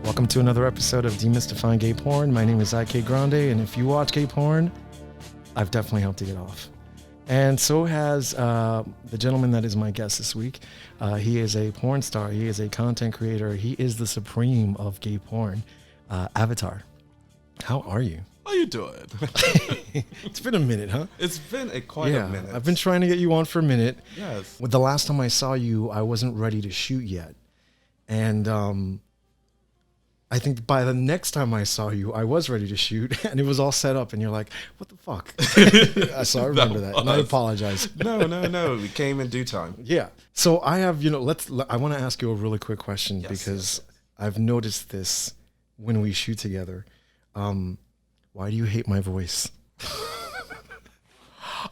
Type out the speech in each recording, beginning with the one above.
Welcome to another episode of Demystifying Gay Porn. My name is IK Grande, and if you watch gay porn, I've definitely helped you get off. And so has the gentleman that is my guest this week. He is a porn star. He is a content creator. He is the supreme of gay porn. Avatar, how are you? How you doing? It's been a minute, huh? It's been quite a minute. I've been trying to get you on for a minute. Yes. With the last time I saw you, I wasn't ready to shoot yet. And I think by the next time I saw you, I was ready to shoot, and it was all set up, and you're like, what the fuck? So I remember that, and I apologize. No. We came in due time. Yeah. So I have, I want to ask you a really quick question, because I've noticed this when we shoot together. Why do you hate my voice?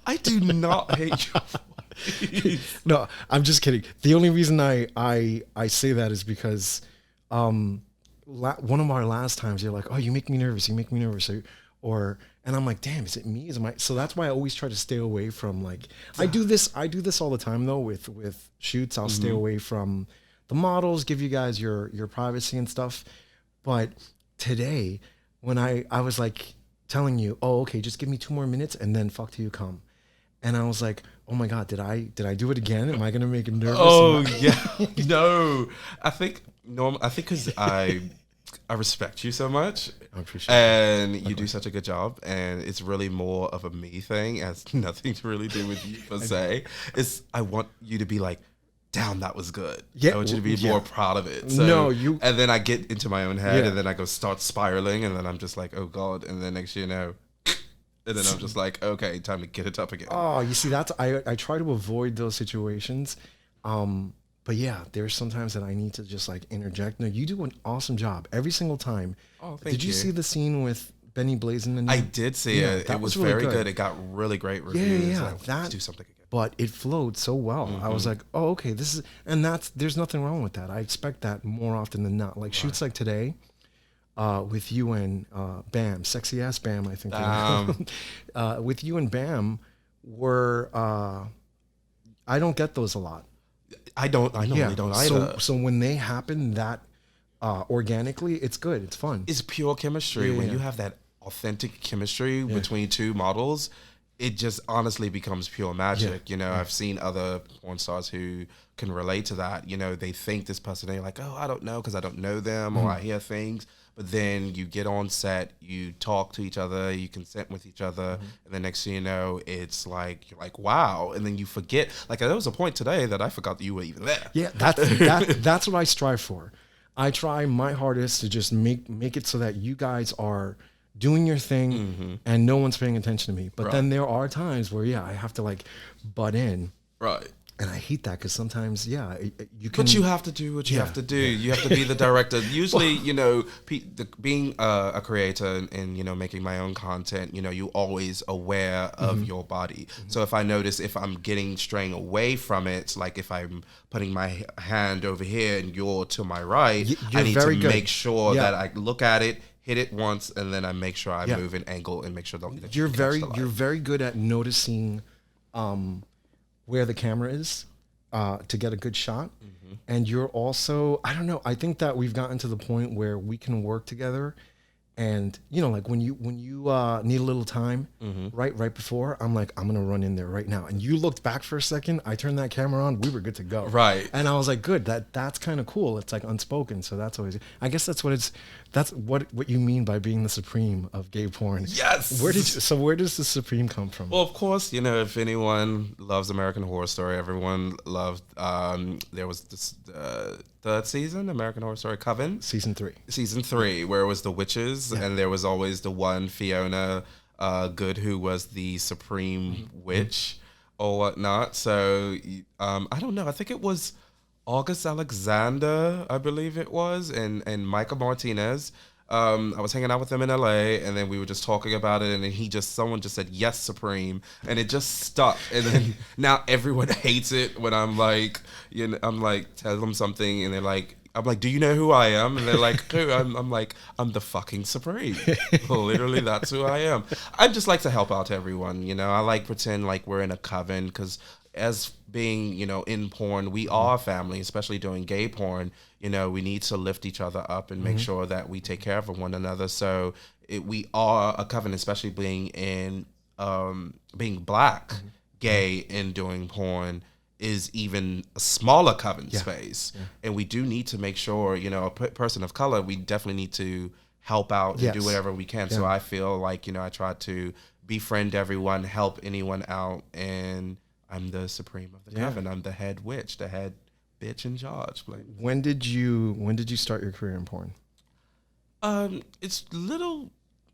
I do not hate your voice. No, I'm just kidding. The only reason I say that is because one of our last times you're like, oh, you make me nervous. And I'm like, damn, is it me? So that's why I always try to stay away from I do this all the time though with shoots. I'll stay away from the models, give you guys your privacy and stuff. But today when I was like telling you, oh, okay, just give me 2 more minutes and then fuck till you come. And I was like, oh my God, did I do it again? Am I going to make him nervous? Oh yeah. No, I think because I respect you so much. I appreciate it. And you do such a good job, and it's really more of a me thing. It has nothing to really do with you per se. I want you to be like, damn, that was good. Yeah, I want you to be more proud of it. So, and then I get into my own head, and then I go start spiraling, and then I'm just like, oh God. And then next you know, and then I'm just like, okay, time to get it up again. Oh, you see, I try to avoid those situations. But yeah, there's sometimes that I need to just interject. No, you do an awesome job every single time. Oh, thank you. Did you see the scene with Benny Blazin? I did see it. It was really very good. It got really great reviews. Yeah. Let's do something again. But it flowed so well. I was like, oh, okay, there's nothing wrong with that. I expect that more often than not. Shoots like today, with you and Bam, sexy ass Bam, I think. With you and Bam, I don't get those a lot. I normally don't either. So when they happen that organically, it's good. It's fun. It's pure chemistry. When you have that authentic chemistry between two models, it just honestly becomes pure magic. I've seen other porn stars who can relate to that. They think this person, they're like, oh, I don't know because I don't know them or I hear things. But then you get on set, you talk to each other, you consent with each other, and the next thing you know, it's like, you're like, wow. And then you forget. There was a point today that I forgot that you were even there. Yeah, that's what I strive for. I try my hardest to just make it so that you guys are doing your thing and no one's paying attention to me. But then there are times where, I have to butt in. Right. And I hate that because sometimes, you can. But you have to do what you have to do. You have to be the director. Usually, being a creator and making my own content, you're always aware of your body. So if I'm getting straying away from it, like if I'm putting my hand over here and you're to my right, I need to make sure that I look at it, hit it once, and then I make sure I move an angle and make sure that you're very good at noticing where the camera is to get a good shot. And you're also, I don't know, I think that we've gotten to the point where we can work together. And when you need a little time, right before, I'm like, I'm gonna run in there right now. And you looked back for a second, I turned that camera on, we were good to go. Right. And I was like, good, that's kind of cool. It's unspoken, so that's always, I guess that's what you mean by being the supreme of gay porn. Yes. Where does the supreme come from? Well, of course, if anyone loves American Horror Story, everyone loved, there was this third season, American Horror Story Coven. Season 3, where it was the witches, and there was always the one Fiona Good who was the supreme witch or whatnot. So I don't know. I think it was August Alexander, I believe it was, and Michael Martinez. I was hanging out with them in LA, and then we were just talking about it, and then someone just said, yes, supreme, and it just stuck. And then now everyone hates it when I'm like, I'm like, tell them something, and they're like, I'm like, do you know who I am? And they're like, who? I'm like, I'm the fucking supreme. Literally, that's who I am. I just like to help out everyone, I like pretend like we're in a coven, because as being, in porn, we are a family, especially doing gay porn. We need to lift each other up and make sure that we take care of one another. So we are a covenant, especially being black, gay, and doing porn is even a smaller coven space. Yeah. And we do need to make sure, a person of color, we definitely need to help out and do whatever we can. So I feel like, I try to befriend everyone, help anyone out, and I'm the supreme of the coven. I'm the head witch, the head bitch in charge. When did you start your career in porn? It's little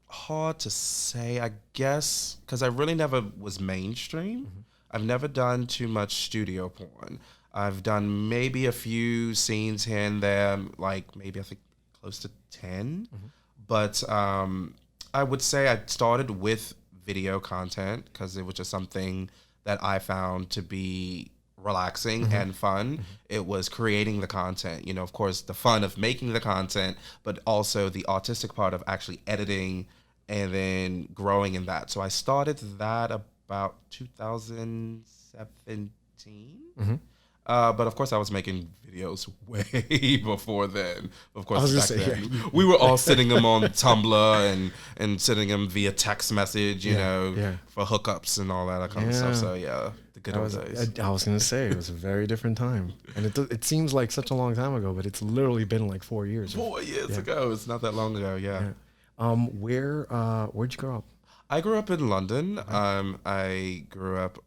hard to say, I guess, because I really never was mainstream. I've never done too much studio porn. I've done maybe a few scenes here and there, like maybe I think close to 10. But I would say I started with video content because it was just something that I found to be relaxing and fun. It was creating the content, of course, the fun of making the content, but also the artistic part of actually editing and then growing in that. So I started that about 2017. But of course, I was making videos way before then. Of course, back then, we were all sending them on Tumblr and sending them via text message, for hookups and all that kind of stuff. So the good old days. I was gonna say it was a very different time, and it seems like such a long time ago, but it's literally been like 4 years. 4 years ago. It's not that long ago. Yeah. Where'd you grow up? I grew up in London. I grew up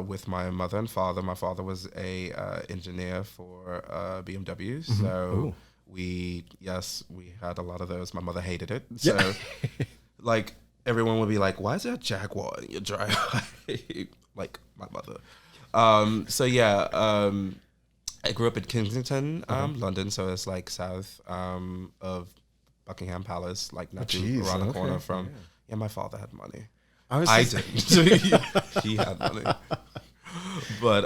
with my mother and father. My father was a engineer for BMWs. So we had a lot of those. My mother hated it. So like everyone would be like, why is there a Jaguar in your driveway? Like my mother. I grew up in Kensington, London. So it's like south of Buckingham Palace, like not too around the corner from... Yeah, my father had money. I didn't. He had money. But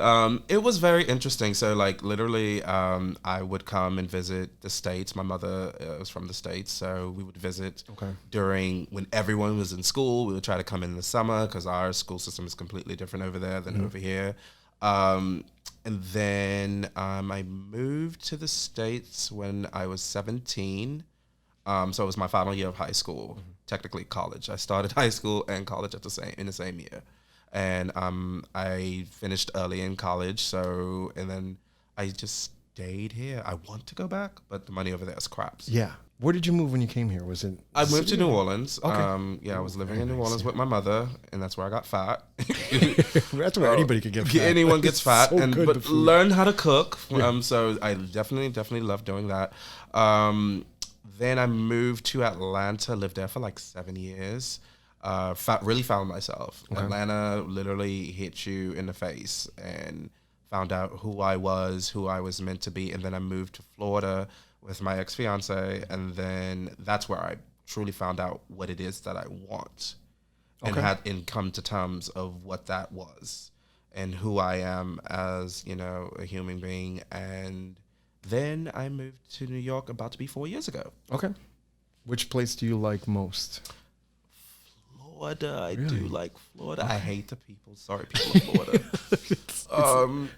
it was very interesting. So, like, literally, I would come and visit the States. My mother was from the States, so we would visit during when everyone was in school. We would try to come in the summer because our school system is completely different over there than over here. And then I moved to the States when I was 17. So it was my final year of high school, technically college. I started high school and college in the same year. And I finished early in college, and then I just stayed here. I want to go back, but the money over there is crap. Yeah. Where did you move when you came here? Was it? I moved to New Orleans. Okay. I was living in New Orleans with my mother, and that's where I got fat. That's where anybody could get fat. Anyone gets fat, but learn how to cook. So I definitely love doing that. Then I moved to Atlanta, lived there for like 7 years. Really found myself. Atlanta literally hit you in the face and found out who I was meant to be. And then I moved to Florida with my ex-fiance. And then that's where I truly found out what it is that I want and come to terms of what that was and who I am as, a human being. And then I moved to New York about to be 4 years ago. Okay. Which place do you like most? Florida. I do like Florida. I hate the people. Sorry, people of Florida. it's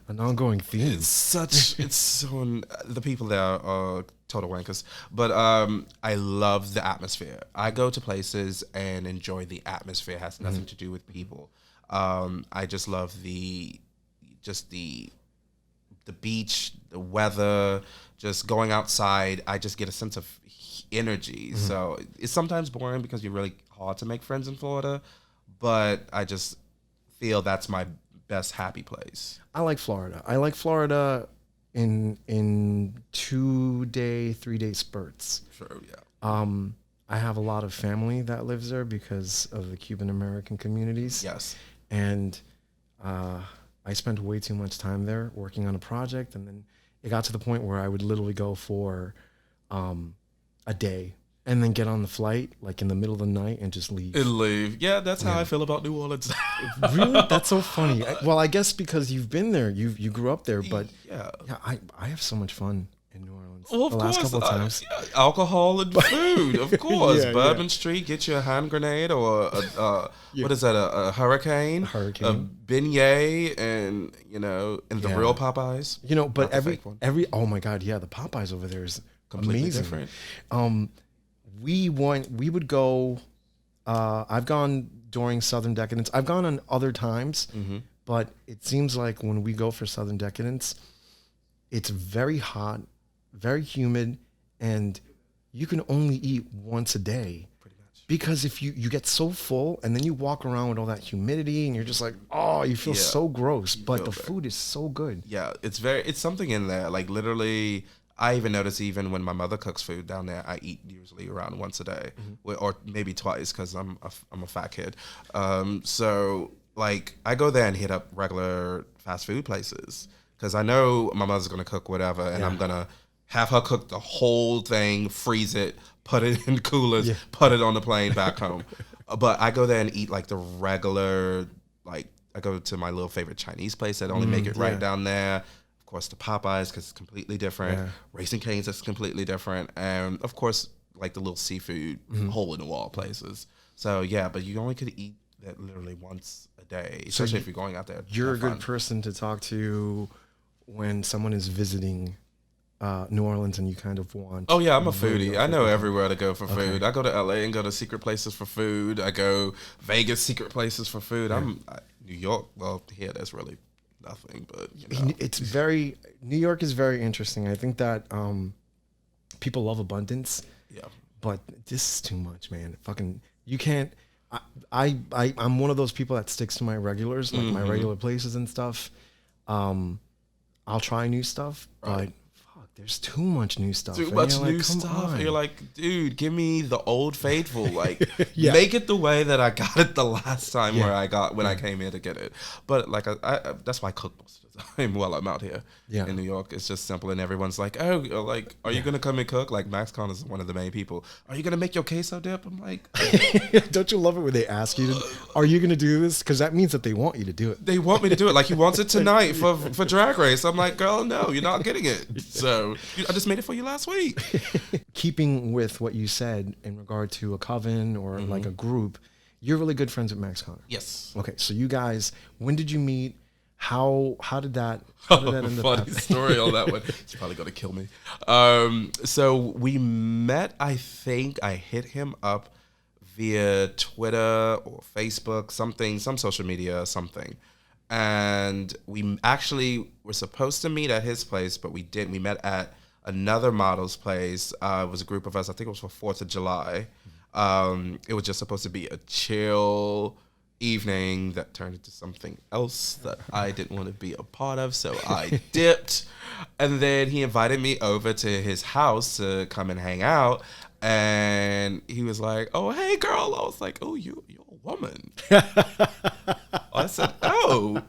an ongoing theme. The people there are total wankers. But I love the atmosphere. I go to places and enjoy the atmosphere. It has nothing to do with people. I just love the beach, the weather, just going outside. I just get a sense of energy. So it's sometimes boring because you're really hard to make friends in Florida, but I just feel that's my best happy place. I like Florida. I like Florida in 2-day, 3-day spurts. Sure, yeah. I have a lot of family that lives there because of the Cuban American communities. Yes. And I spent way too much time there working on a project, and then it got to the point where I would literally go for a day and then get on the flight like in the middle of the night and just leave. Yeah, that's how I feel about New Orleans. Really? That's so funny. I guess because you've been there, you grew up there, but I have so much fun. in New Orleans? Well, of the course, last couple of times. yeah, alcohol and food, of course. Yeah, Bourbon Street, get you a hand grenade or what is that? A hurricane, A hurricane. beignet, and and the real Popeyes. But Not the fake one. oh my God, yeah, the Popeyes over there is Completely amazing. different. We would go. I've gone during Southern Decadence. I've gone on other times, but it seems like when we go for Southern Decadence, it's very hot, very humid, and you can only eat once a day. Pretty much. Because if you get so full and then you walk around with all that humidity and you're just like, oh, you feel so gross, but the food is so good. Yeah, it's something in there. Like literally, I even notice even when my mother cooks food down there, I eat usually around once a day, or maybe twice because I'm a fat kid. So like I go there and hit up regular fast food places because I know my mother's gonna cook whatever, and I'm gonna have her cook the whole thing, freeze it, put it in coolers, put it on the plane back home. But I go there and eat like the regular, like I go to my little favorite Chinese place that only make it right down there. Of course, the Popeyes, because it's completely different. Yeah. Raising Cane's, is completely different. And of course, like the little seafood hole-in-the-wall places. So yeah, but you only could eat that literally once a day, especially if you're going out there. You're a good person to talk to when someone is visiting New Orleans and you kind of want... Oh yeah, I'm a foodie. I know everywhere to go for food. I go to LA and go to secret places for food. I go Vegas, secret places for food. New York, well, here there's really nothing, but it's very... New York is very interesting. I think that people love abundance. Yeah. But this is too much, man. Fucking, you can't... I'm one of those people that sticks to my regulars, like my regular places and stuff. I'll try new stuff, but fuck, there's too much new stuff. Too much new stuff. And you're like, dude, give me the old faithful. Like, make it the way that I got it the last time when I came here to get it. But like, I that's why I cook most of the time while I'm out here in New York. It's just simple, and everyone's like, oh, like, are you gonna come and cook? Like, Max Con is one of the main people. Are you gonna make your queso dip? I'm like, don't you love it when they ask you, are you gonna do this? Because that means that they want you to do it. They want me to do it. Like, he wants it tonight for Drag Race. I'm like, girl, no, you're not getting it. So I just made it for you last week. Keeping with what you said in regard to a coven or like a group, you're really good friends with Max Connor. Yes. Okay, so you guys, when did you meet? How did that end up funny story on that one. It's probably gonna kill me. So we met. I think I hit him up via Twitter or Facebook, some social media, something. And we actually were supposed to meet at his place, but we didn't. We met at another model's place. It was a group of us. I think it was for 4th of July. It was just supposed to be a chill evening that turned into something else that I didn't want to be a part of, so I dipped. And then he invited me over to his house to come and hang out, and he was like, oh, hey girl. I was like, oh, you're a woman. I said, oh,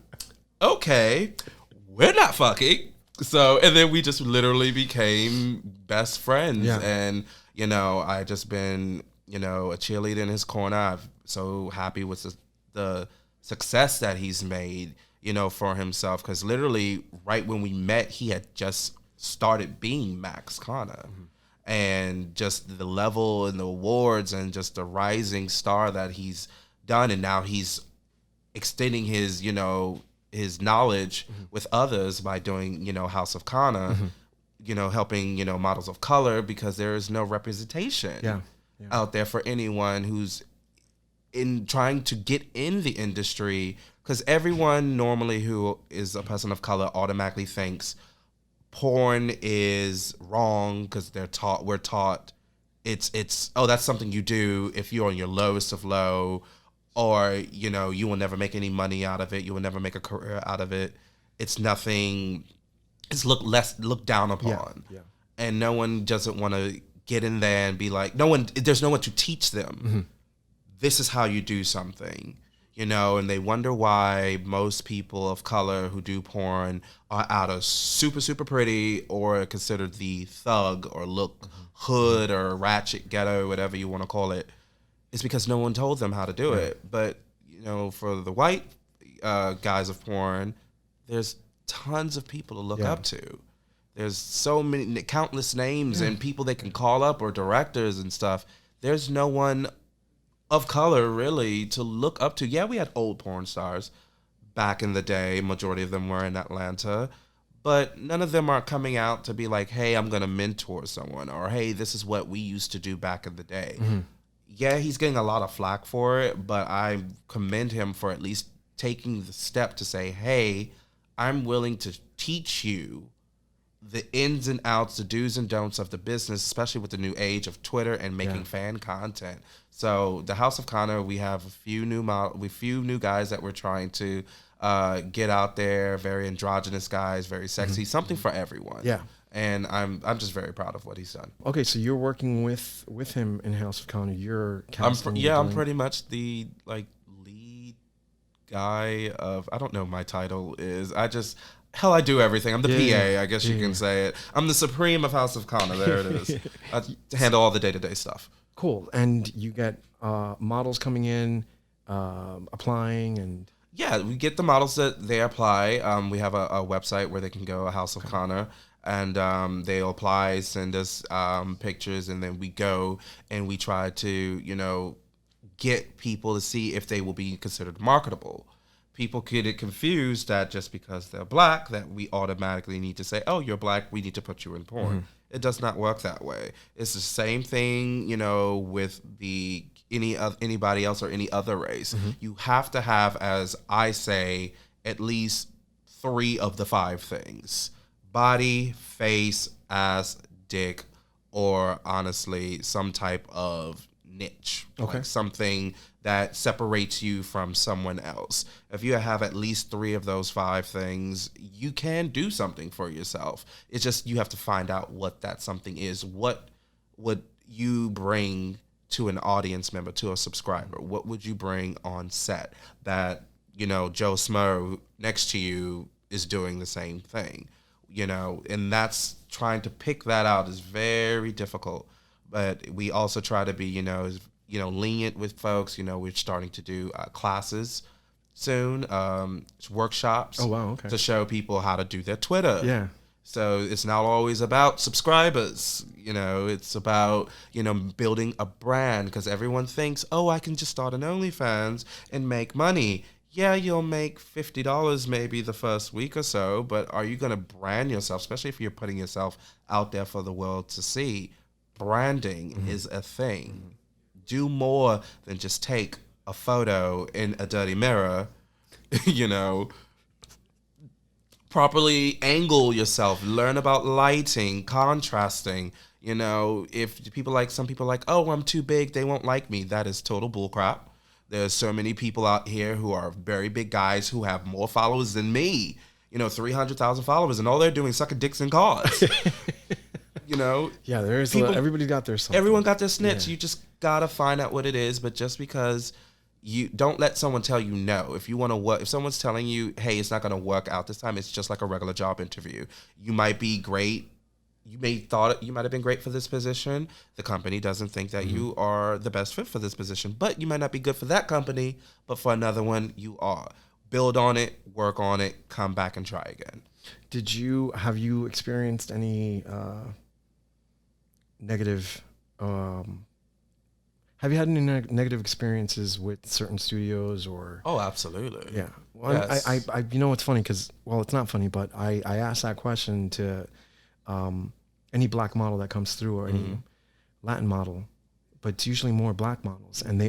okay, we're not fucking. So, and then we just literally became best friends. And I just been a cheerleader in his corner. I'm so happy with the success that he's made, for himself. Because literally, right when we met, he had just started being Max Connor. And just the level and the awards and just the rising star that he's done. And now he's extending his, his knowledge with others by doing, House of Connor, helping, models of color, because there is no representation out there for anyone who's in trying to get in the industry, because everyone normally who is a person of color automatically thinks porn is wrong because we're taught it's oh, that's something you do if you're on your lowest of low, or you will never make any money out of it, you will never make a career out of it. It's nothing. It's looked down upon. And no one doesn't want to get in there and be like, there's no one to teach them. This is how you do something, and they wonder why most people of color who do porn are either super, super pretty or considered the thug or look hood or ratchet ghetto, whatever you want to call it. It's because no one told them how to do it. But, for the white guys of porn, there's tons of people to look up to. There's so many, countless names and people they can call up or directors and stuff. There's no one of color really to look up to. Yeah, we had old porn stars back in the day. Majority of them were in Atlanta. But none of them are coming out to be like, hey, I'm going to mentor someone, or hey, this is what we used to do back in the day. Yeah, he's getting a lot of flack for it, but I commend him for at least taking the step to say, hey, I'm willing to teach you the ins and outs, the do's and don'ts of the business, especially with the new age of Twitter and making fan content. So the House of Connor, we have a few new guys that we're trying to get out there, very androgynous guys, very sexy, something for everyone. Yeah. And I'm just very proud of what he's done. Okay, so you're working with him in House of Connor. You're casting. I'm pretty much the lead guy of, I don't know what my title is. I do everything. I'm the PA, I guess you can say it. I'm the supreme of House of Connor. There it is. I handle all the day-to-day stuff. Cool. And you get models coming in, applying, and... Yeah, we get the models that they apply. We have a website where they can go, House of Connor, and they'll apply, send us pictures, and then we go and we try to, get people to see if they will be considered marketable. People get confused that just because they're black, that we automatically need to say, oh, you're black, we need to put you in porn. It does not work that way. It's the same thing, with anybody else or any other race. You have to have, as I say, at least 3 of the 5 things: body, face, ass, dick, or honestly, some type of niche. Okay. Like something that separates you from someone else. If you have at least 3 of those 5 things, you can do something for yourself. It's just you have to find out what that something is. What would you bring to an audience member, to a subscriber? What would you bring on set that, Joe Smo next to you is doing the same thing? And that's, trying to pick that out is very difficult. But we also try to be, lenient with folks. We're starting to do classes soon, workshops. Oh, wow, okay. To show people how to do their Twitter. Yeah. So it's not always about subscribers. It's about, building a brand, because everyone thinks, oh, I can just start an OnlyFans and make money. Yeah, you'll make $50 maybe the first week or so, but are you going to brand yourself, especially if you're putting yourself out there for the world to see? Branding is a thing. Do more than just take a photo in a dirty mirror, properly angle yourself, learn about lighting, contrasting. If some people like, oh, I'm too big, they won't like me. That is total bullcrap. There's so many people out here who are very big guys who have more followers than me. 300,000 followers, and all they're doing is sucking dicks in cars. Yeah, there's everybody got their something. Everyone got their snitch. Yeah. You just gotta find out what it is. But just because you don't let someone tell you no. If you want to work, if someone's telling you, hey, it's not gonna work out this time, it's just like a regular job interview. You might be great. You might have been great for this position. The company doesn't think that you are the best fit for this position, but you might not be good for that company, but for another one, you are. Build on it, work on it, come back and try again. Have you experienced any negative, have you had any negative experiences with certain studios or? Oh, absolutely. Yeah. Well, yes. I it's funny because, well, it's not funny, but I asked that question to any black model that comes through or any Latin model, but it's usually more black models, and they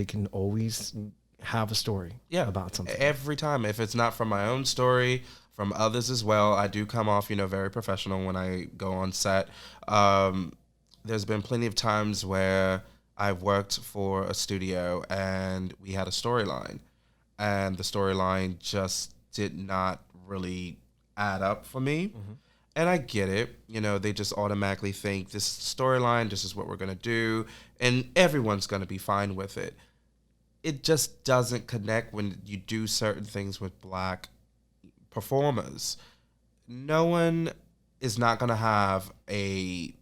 can always have a story about something. Every time. If it's not from my own story, from others as well, I do come off, very professional when I go on set. There's been plenty of times where I've worked for a studio and we had a storyline, and the storyline just did not really add up for me. And I get it. They just automatically think this storyline, this is what we're going to do, and everyone's going to be fine with it. It just doesn't connect when you do certain things with black performers. No one is not going to have a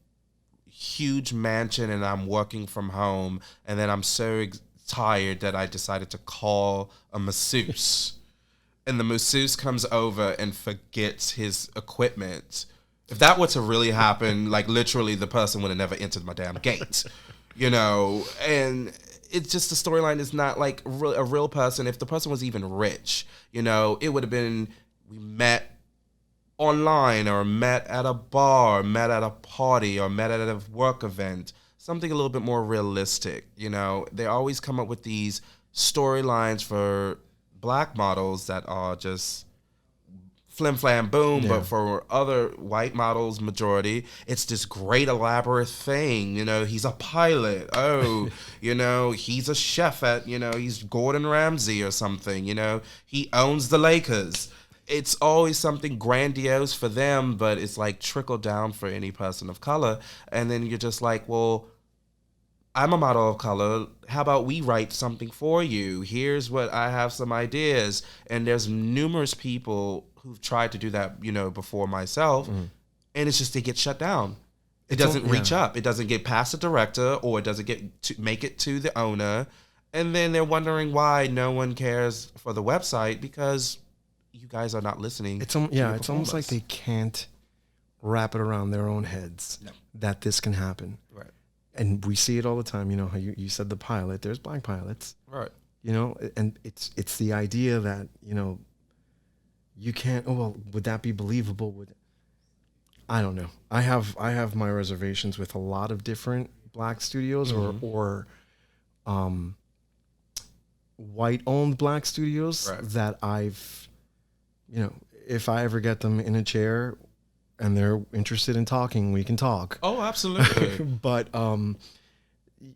huge mansion and I'm working from home and then I'm so tired that I decided to call a masseuse and the masseuse comes over and forgets his equipment If that were to really happen, like literally the person would have never entered my damn gate, you know? And it's just the storyline is not like a real person. If the person was even rich, you know, it would have been, we met online or met at a bar, or met at a party, or met at a work event, something a little bit more realistic. You know, they always come up with these storylines for black models that are just flim flam boom, Yeah. but for other white models, majority, it's this great elaborate thing. You know, he's a pilot. Oh, you know, he's a chef at, you know, he's Gordon Ramsay or something. You know, he owns the Lakers. It's always something grandiose for them, but it's like trickled down for any person of color. And then you're just like, well, I'm a model of color. How about we write something for you? Here's what I have some ideas. And there's numerous people who've tried to do that, you know, before myself. And it's just, they get shut down. It doesn't reach up. It doesn't get past the director, or it doesn't get to make it to the owner. And then they're wondering why no one cares for the website, because you guys are not listening. It's almost like they can't wrap it around their own heads that this can happen. Right. And we see it all the time. You know how you said the pilot. There's black pilots. Right. You know, and it's the idea that, you know, you can't. Oh well, would that be believable? I don't know. I have my reservations with a lot of different black studios or white owned black studios that I've, you know, if I ever get them in a chair and they're interested in talking, we can talk. Oh, absolutely. But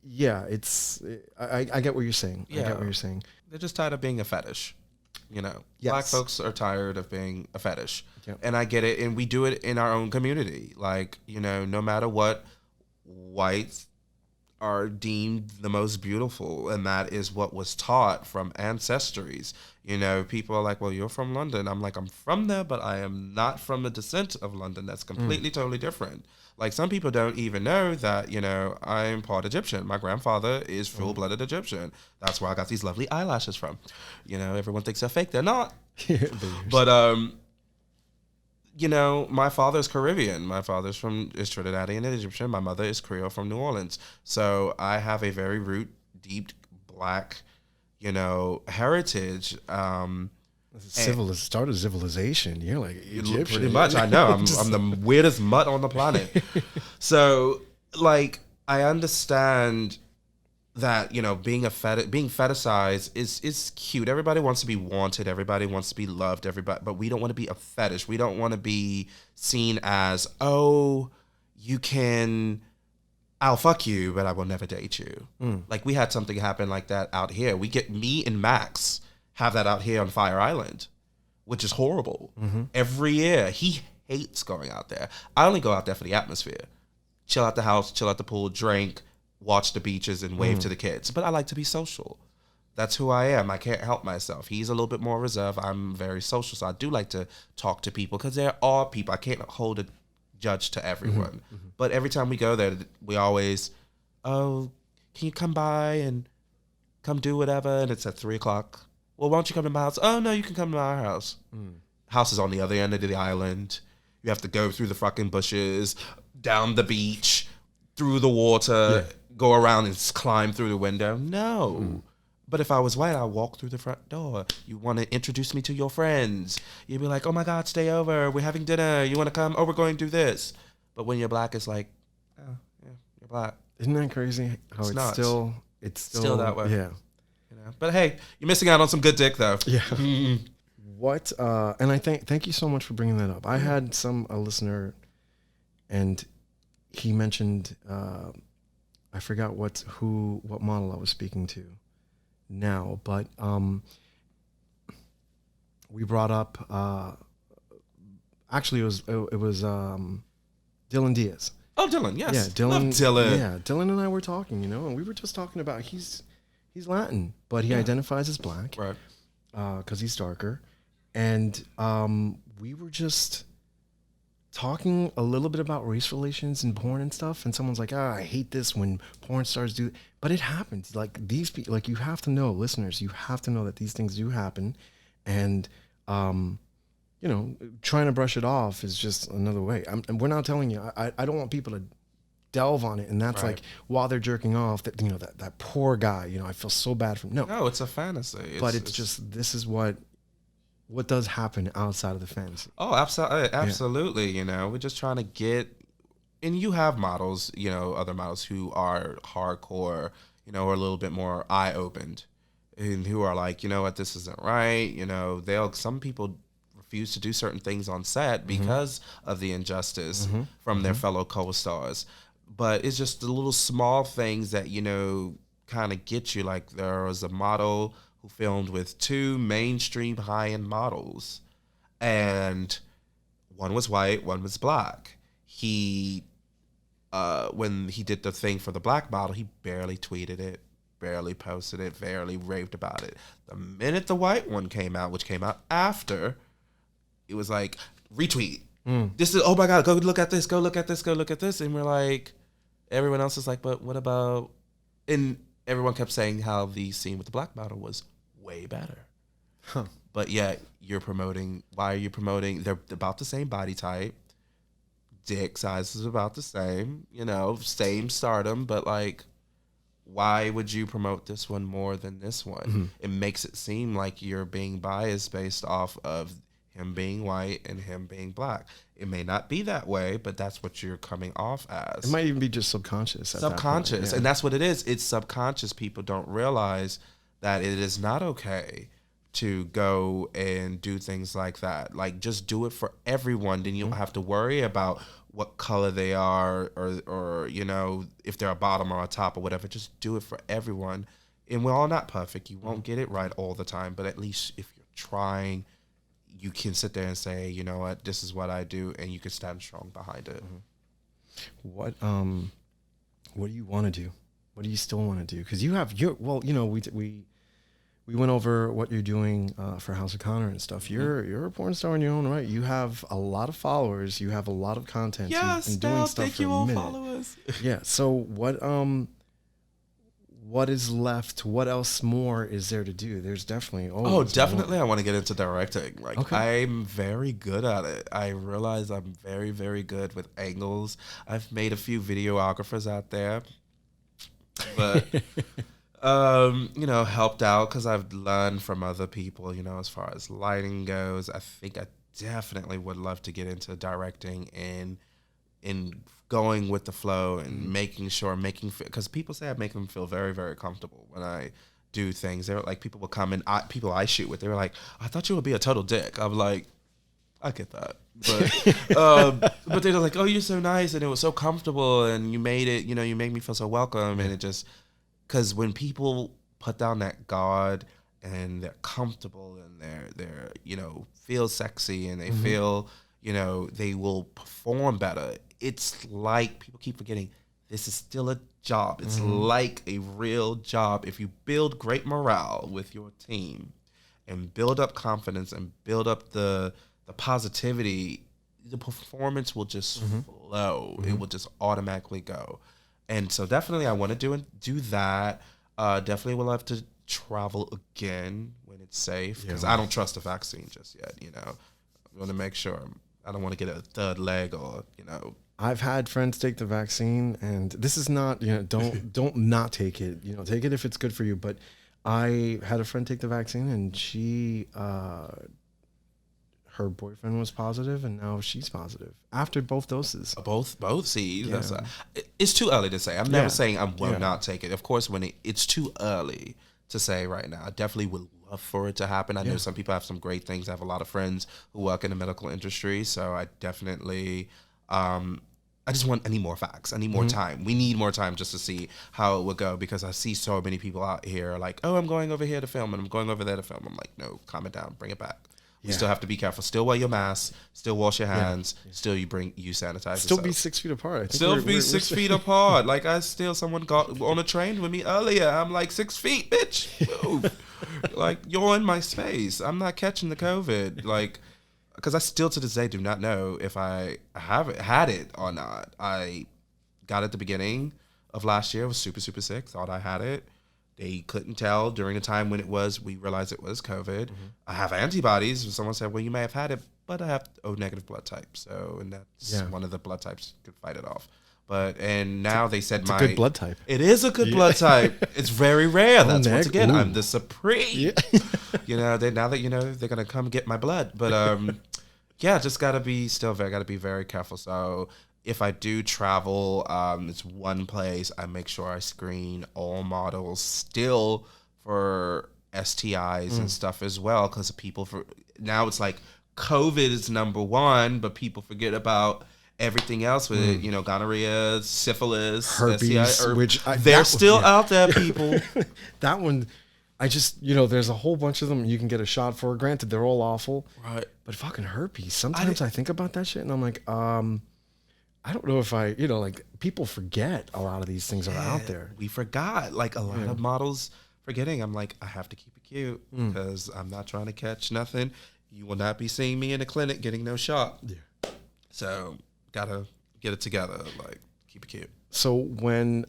yeah, it's I get what you're saying. Yeah. I get what you're saying. They're just tired of being a fetish. You know, black folks are tired of being a fetish. Yep. And I get it. And we do it in our own community. Like, you know, no matter what, whites are deemed the most beautiful. And that is what was taught from ancestries. You know, people are like, well, you're from London. I'm like, I'm from there, but I am not from the descent of London. That's completely, totally different. Like, some people don't even know that, you know, I'm part Egyptian. My grandfather is full-blooded Egyptian. That's where I got these lovely eyelashes from. You know, everyone thinks they're fake. They're not. But, you know, my father's Caribbean. My father's is Trinidadian and Egyptian. My mother is Creole from New Orleans. So I have a very deep black, you know, heritage. Start of civilization. You're like Egyptian. Pretty much. I know. I'm the weirdest mutt on the planet. So, like, I understand that, you know, being fetishized is cute. Everybody wants to be wanted. Everybody wants to be loved. But we don't want to be a fetish. We don't want to be seen as, oh, I'll fuck you, but I will never date you. Like, we had something happen like that out here. Me and Max have that out here on Fire Island, which is horrible. Every year. He hates going out there. I only go out there for the atmosphere. Chill at the house, chill at the pool, drink, watch the beaches, and wave to the kids. But I like to be social. That's who I am. I can't help myself. He's a little bit more reserved. I'm very social, so I do like to talk to people, because there are people. I can't hold a judge to everyone. But every time we go there, we always, oh, can you come by and come do whatever? And it's at 3:00. Well, why don't you come to my house? Oh, no, you can come to our house. House is on the other end of the island. You have to go through the fucking bushes, down the beach, through the water, go around and climb through the window. No. But if I was white, I'd walk through the front door. You want to introduce me to your friends. You'd be like, oh my God, stay over. We're having dinner. You want to come? Oh, we're going to do this. But when you're black, it's like, oh, yeah, you're black. Isn't that crazy? How it's still that way. Yeah. You know? But hey, you're missing out on some good dick, though. Yeah. What? And I thank you so much for bringing that up. I had a listener, and he mentioned, I forgot what model I was speaking to now, but we brought up. Actually, it was Dylan Diaz. Oh, Dylan, yes. Yeah, Dylan. Love Dylan. Yeah, Dylan and I were talking, and we were just talking about he's Latin, but he identifies as black, right? Because he's darker, and we were just talking a little bit about race relations and porn and stuff, and someone's like, I hate this when porn stars do, but it happens. Like, these people, like, you have to know, listeners, you have to know that these things do happen, and trying to brush it off is just another way. And we're not telling you. I don't want people to delve on it, and that's Right. like while they're jerking off, that poor guy. I feel so bad for him. No, it's a fantasy. But it's just this is what does happen outside of the fantasy. Oh, absolutely, absolutely. We're just trying to get, and you have models, other models who are hardcore, or a little bit more eye opened, and who are like, you know what, this isn't right. Some people refuse to do certain things on set because of the injustice from their fellow co-stars. But it's just the little small things that, kind of get you. Like there was a model who filmed with two mainstream high-end models, and one was white, one was black. He, when he did the thing for the black model, he barely tweeted it, barely posted it, barely raved about it. The minute the white one came out, which came out after, it was like, retweet. This is, oh my God, go look at this, go look at this, go look at this. And we're like, everyone else is like, but what about, and everyone kept saying how the scene with the black model was way better. Huh. But yet why are you promoting? They're about the same body type. Dick size is about the same, same stardom, but like, why would you promote this one more than this one? It makes it seem like you're being biased based off of him being white and him being black. It may not be that way, but that's what you're coming off as. It might even be just subconscious. Subconscious, and that's what it is. It's subconscious. People don't realize that it is not okay to go and do things like that. Like, just do it for everyone. Then you don't have to worry about what color they are or if they're a bottom or a top or whatever. Just do it for everyone. And we're all not perfect. You won't get it right all the time, but at least if you're trying, you can sit there and say, you know what, this is what I do, and you can stand strong behind it. What do you want to do? What do you still want to do? Because we went over what you're doing for House of Connor and stuff. You're a porn star in your own right. You have a lot of followers. You have a lot of content. Yes, you've been doing stuff thank for you a all minute. followers. Yeah. So what is left? What else more is there to do? There's definitely definitely more. I want to get into directing. Like, okay. I'm very good at it. I realize I'm very, very good with angles. I've made a few videographers out there, but helped out because I've learned from other people, as far as lighting goes. I think I definitely would love to get into directing and going with the flow and because people say I make them feel very, very comfortable when I do things. They're like, people will come and people I shoot with, they were like, I thought you would be a total dick. I'm like, I get that, but they're like, oh, you're so nice and it was so comfortable and you made it, you made me feel so welcome. And it just, because when people put down that guard and they're comfortable and they're feel sexy and they feel, they will perform better. It's like people keep forgetting this is still a job. It's like a real job. If you build great morale with your team and build up confidence and build up the positivity, the performance will just flow. It will just automatically go. And so definitely I want to do that. Definitely would love to travel again when it's safe because I don't trust the vaccine just yet. I want to make sure I don't want to get a third leg or I've had friends take the vaccine, and this is not, don't not take it. Take it if it's good for you. But I had a friend take the vaccine, and she, her boyfriend was positive, and now she's positive after both doses. Both. See, it's too early to say. I'm never saying I will not take it. Of course, when it's too early to say right now. I definitely would love for it to happen. I know some people have some great things. I have a lot of friends who work in the medical industry, so I definitely. I need more facts. I need more time. We need more time just to see how it would go because I see so many people out here like, oh, I'm going over here to film and I'm going over there to film. I'm like, no, calm it down. Bring it back. You still have to be careful. Still wear your mask. Still wash your hands. Still use sanitizer. Still be 6 feet apart. I think still be 6 feet apart. Like someone got on a train with me earlier. I'm like 6 feet, bitch. Move. Like you're in my space. I'm not catching the COVID. Like. Because I still to this day do not know if I have had it or not. I got it at the beginning of last year. I was super, super sick. Thought I had it. They couldn't tell during the time when we realized it was COVID. I have antibodies. Someone said, well, you may have had it, but I have O negative blood type. So, and that's Yeah. one of the blood types could fight it off. And now they said It's a good blood type. It is a good blood type. It's very rare. That's once again, Ooh. I'm the supreme. Now that they're gonna come get my blood. But just gotta be very careful. So if I do travel, it's one place I make sure I screen all models still for STIs and stuff as well, because now it's like COVID is number one, but people forget about everything else with it, gonorrhea, syphilis, herpes, STI, they're still out there, people. That one, there's a whole bunch of them you can get a shot for. Granted, they're all awful, right? But fucking herpes. Sometimes I think about that shit, and I'm like, I don't know if people forget a lot of these things are out there. We forgot, like a lot of models forgetting. I'm like, I have to keep it cute because I'm not trying to catch nothing. You will not be seeing me in a clinic getting no shot. Yeah. So gotta get it together, like keep it cute. So when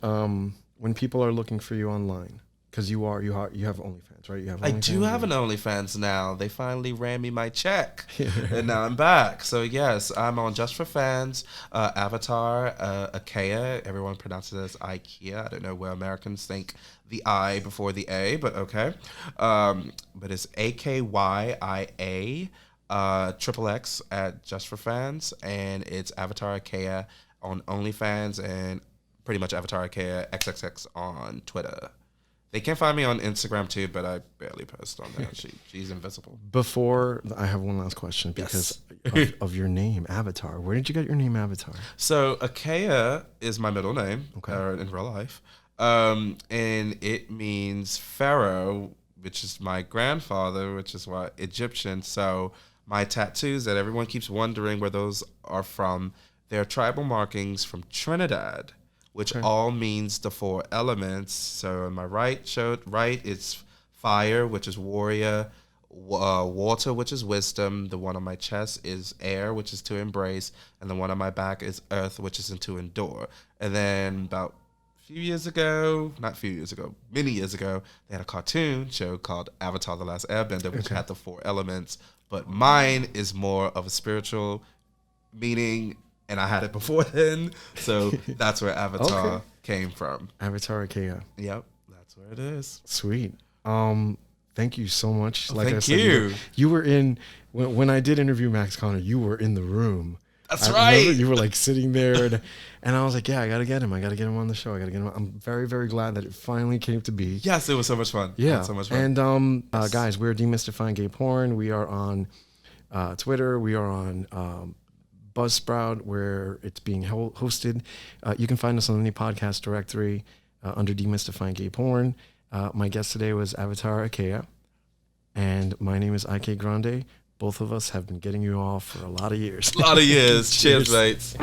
people are looking for you online, because you have OnlyFans, right? I do have an OnlyFans now. They finally ran me my check, and now I'm back. So yes, I'm on Just for Fans, Avatar Akyia. Everyone pronounces it as Ikea. I don't know where Americans think the I before the A, but okay. But it's AKYIA. XXX at Just for Fans, and it's Avatar Akyia on OnlyFans, and pretty much Avatar Akyia XXX on Twitter. They can find me on Instagram too, but I barely post on there. She's invisible. Before, I have one last question because of your name, Avatar. Where did you get your name, Avatar? So Akyia is my middle name in real life, and it means pharaoh, which is my grandfather, which is why Egyptian. So my tattoos that everyone keeps wondering where those are from, they're tribal markings from Trinidad, which all means the 4 elements. So on my right, it's fire, which is warrior, water, which is wisdom. The one on my chest is air, which is to embrace, and the one on my back is earth, which is to endure. And then about many years ago, they had a cartoon show called Avatar: The Last Airbender, which had the 4 elements. But mine is more of a spiritual meaning, and I had it before then. So that's where Avatar came from. Avatar Akyia. Yep, that's where it is. Sweet. Thank you so much. Like I said, you were in, when I did interview Max Connor, you were in the room. That's right. You were like sitting there, and I was like, yeah, I got to get him. I got to get him on the show. I'm very, very glad that it finally came to be. Yes, it was so much fun. Yeah. So much fun. And guys, we're Demystifying Gay Porn. We are on Twitter. We are on Buzzsprout, where it's being hosted. You can find us on any podcast directory under Demystifying Gay Porn. My guest today was Avatar Akyia, and my name is IK Grande. Both of us have been getting you off for a lot of years. Cheers, mates.